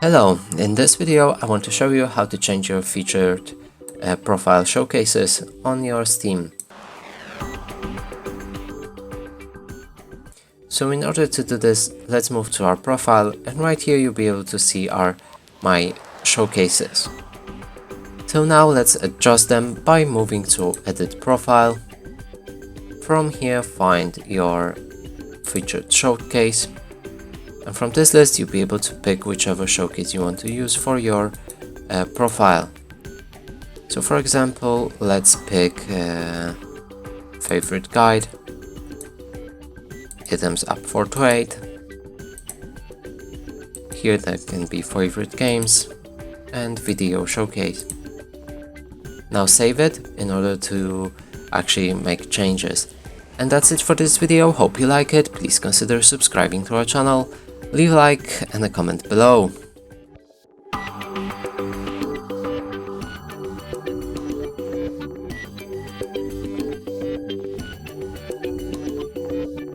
Hello, in this video I want to show you how to change your featured profile showcases on your Steam. So in order to do this, let's move to our profile, and right here you'll be able to see my showcases. So now let's adjust them by moving to Edit Profile. From here find your featured showcase, and from this list you'll be able to pick whichever showcase you want to use for your profile. So for example, let's pick favorite guide, items up for trade. Here that can be favorite games and video showcase. Now save it in order to actually make changes. And that's it for this video. Hope you like it. Please consider subscribing to our channel, leave a like and a comment below.